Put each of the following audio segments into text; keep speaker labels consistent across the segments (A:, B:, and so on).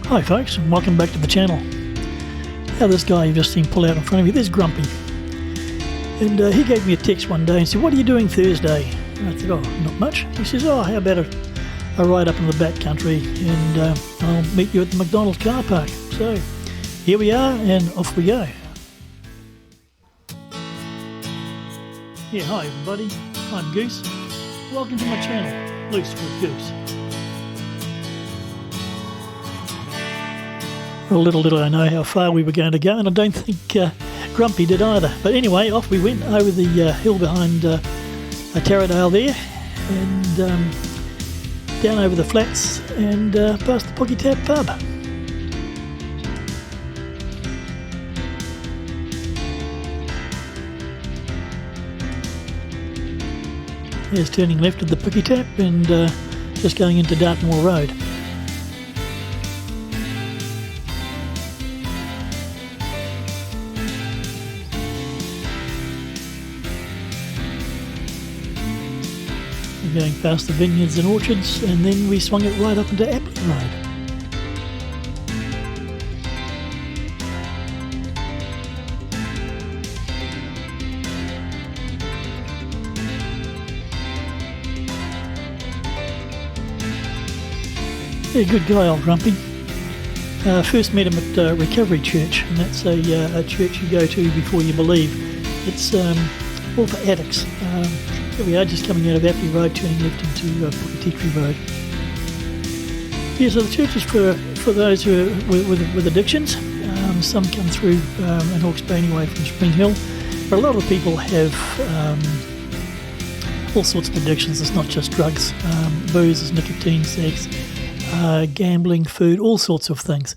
A: Hi folks, and welcome back to the channel. Now this guy you've just seen pull out in front of you, there's Grumpy. And he gave me a text one day and said, "What are you doing Thursday?" And I said, "Oh, not much." He says, "Oh, how about a ride up in the back country and I'll meet you at the McDonald's car park." So here we are and off we go. Yeah, hi everybody, I'm Goose. Welcome to my channel, Loose with Goose. Well, little did I know how far we were going to go, and I don't think Grumpy did either. But anyway, off we went over the hill behind Taradale there, and down over the flats, and past the Pakaututu pub. There's turning left at the Pakaututu and just going into Dartmoor Road. Going past the vineyards and orchards, and then we swung it right up into Appley Road. Yeah, good guy, old Grumpy. First met him at Recovery Church, and that's a church you go to before you believe. It's all for addicts. Here we are, just coming out of Appley Road, turning left into Pakaututu Road. Yeah, so the church is for those who are with addictions. Some come through in Hawke's Bay anyway from Spring Hill, but a lot of people have all sorts of addictions. It's not just drugs, booze, nicotine, sex, gambling, food, all sorts of things.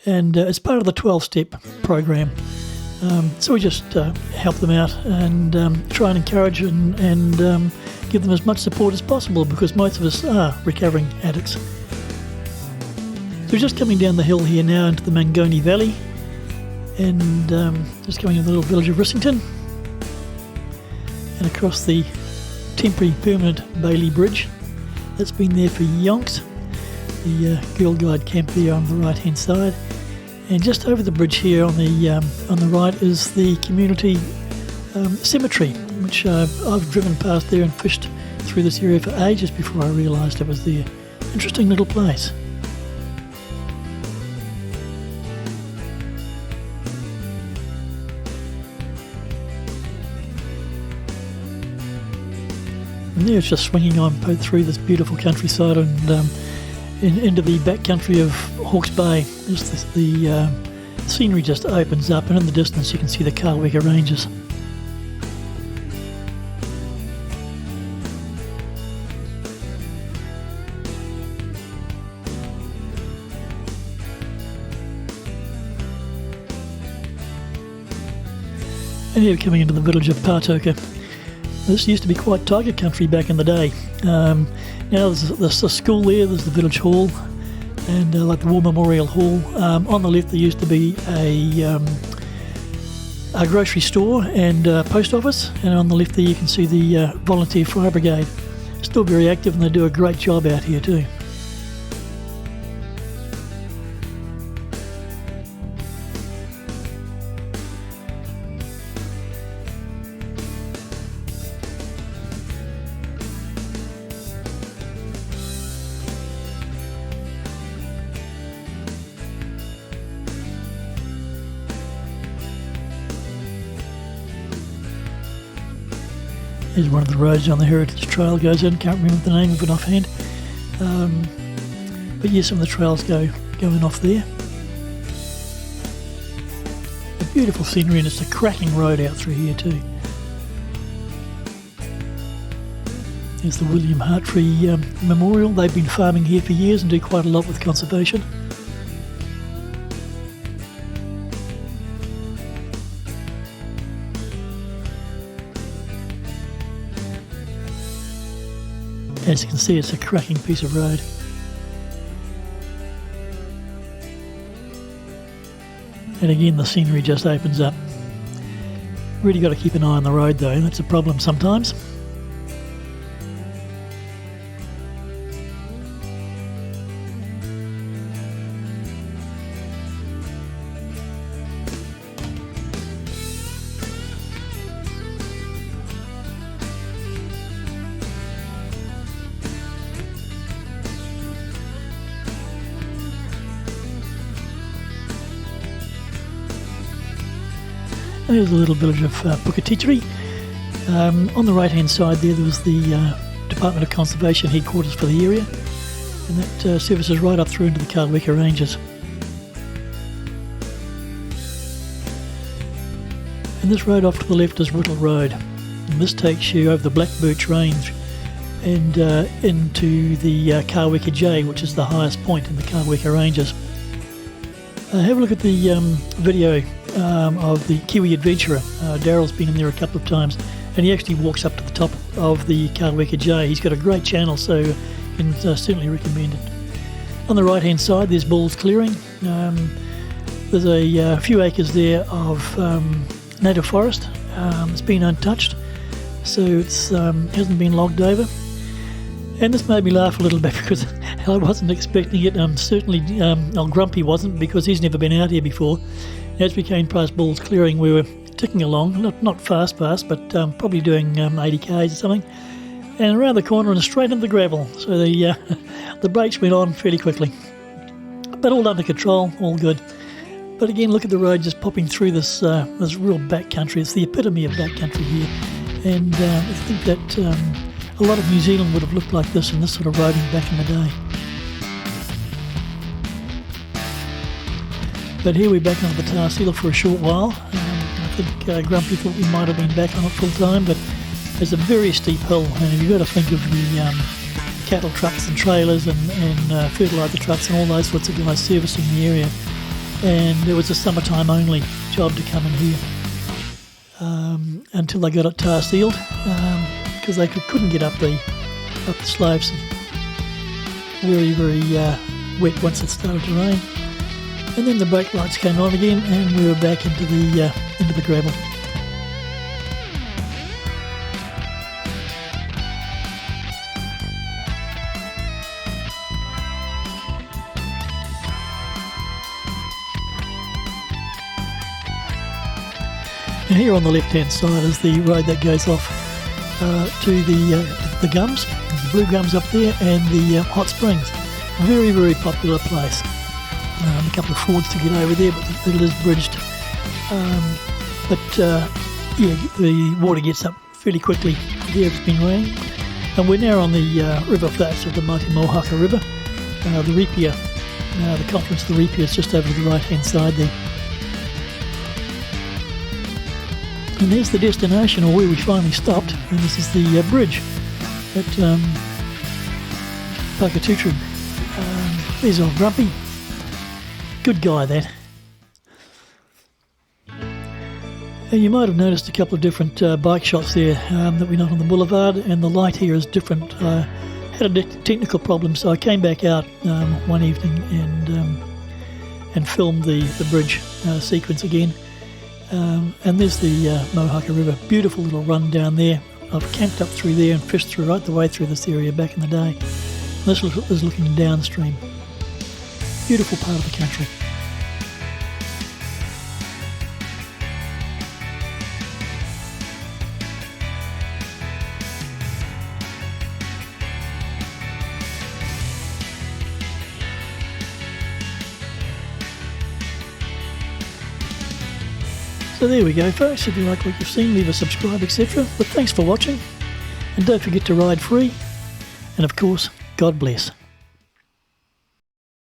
A: And it's part of the 12-step program. So we just help them out and try and encourage and give them as much support as possible, because most of us are recovering addicts. So we're just coming down the hill here now into the Mangoni Valley, and just going into the little village of Rissington and across the temporary permanent Bailey Bridge that's been there for yonks. The Girl Guide camp there on the right hand side. And just over the bridge here on the right is the community cemetery, which I've driven past there and fished through this area for ages before I realised it was there. Interesting little place. And there it's just swinging on through this beautiful countryside and into the back country of Hawke's Bay. The scenery just opens up, and in the distance you can see the Karweka Ranges. And here we're coming into the village of Pakaututu. This used to be quite tiger country back in the day. Now there's a school there, there's the village hall, and like the War Memorial Hall. On the left there used to be a grocery store and post office, and on the left there you can see the volunteer fire brigade. Still very active, and they do a great job out here too. There's one of the roads on the Heritage Trail goes in, can't remember the name of it offhand. But yeah, some of the trails going off there. A beautiful scenery, and it's a cracking road out through here too. There's the William Hartree Memorial. They've been farming here for years and do quite a lot with conservation. As you can see, it's a cracking piece of road. And again, the scenery just opens up. Really got to keep an eye on the road though, that's a problem sometimes. There's a little village of Pakaututu. On the right-hand side there was the Department of Conservation headquarters for the area, and that services right up through into the Kauweka Ranges. And this road off to the left is Whittle Road, and this takes you over the Black Birch Range and into the Kauweka J, which is the highest point in the Kauweka Ranges. Have a look at the video of the Kiwi Adventurer. Daryl's been in there a couple of times, and he actually walks up to the top of the Kauweka J. He's got a great channel, so you can certainly recommend it. On the right hand side there's Bull's Clearing. There's a few acres there of native forest. It's been untouched, so it's hasn't been logged over. And this made me laugh a little bit because I wasn't expecting it. Certainly Grumpy wasn't, because he's never been out here before. As we came past Bull's Clearing, we were ticking along, not fast, but probably doing 80 k's or something, and around the corner and straight into the gravel. So the brakes went on fairly quickly, but all under control, all good. But again, look at the road just popping through this real back country. It's the epitome of back country here, and I think that a lot of New Zealand would have looked like this and this sort of roading back in the day. But here we're back on the tar sealer for a short while. I think Grumpy thought we might have been back on it full time, but it's a very steep hill, and you've got to think of the cattle trucks and trailers and fertiliser trucks and all those sorts of guys servicing the area. And it was a summertime only job to come in here until they got it tar sealed, because they couldn't get up the slopes. Very wet once it started to rain. And then the brake lights came on again, and we were back into the gravel. And here on the left-hand side is the road that goes off to the gums, the blue gums up there, and the hot springs. Very popular place. A couple of fords to get over there, but it is bridged. The water gets up fairly quickly there if it's been raining. And we're now on the river flats of the mighty Mohaka River. The Ripia, the confluence of the Ripia is just over to the right-hand side there. And there's the destination, or where we finally stopped, and this is the bridge at Pakaututu. There's old Grumpy. Good guy, that. And you might have noticed a couple of different bike shops there that we're not on the boulevard, and the light here is different. I had a technical problem, so I came back out one evening and filmed the bridge sequence again. And there's the Mohaka River. Beautiful little run down there. I've camped up through there and fished through right the way through this area back in the day. This is looking downstream. Beautiful part of the country. So there we go, folks. If you like what you've seen, leave a subscribe, etc. But thanks for watching, and don't forget to ride free, and of course, God bless.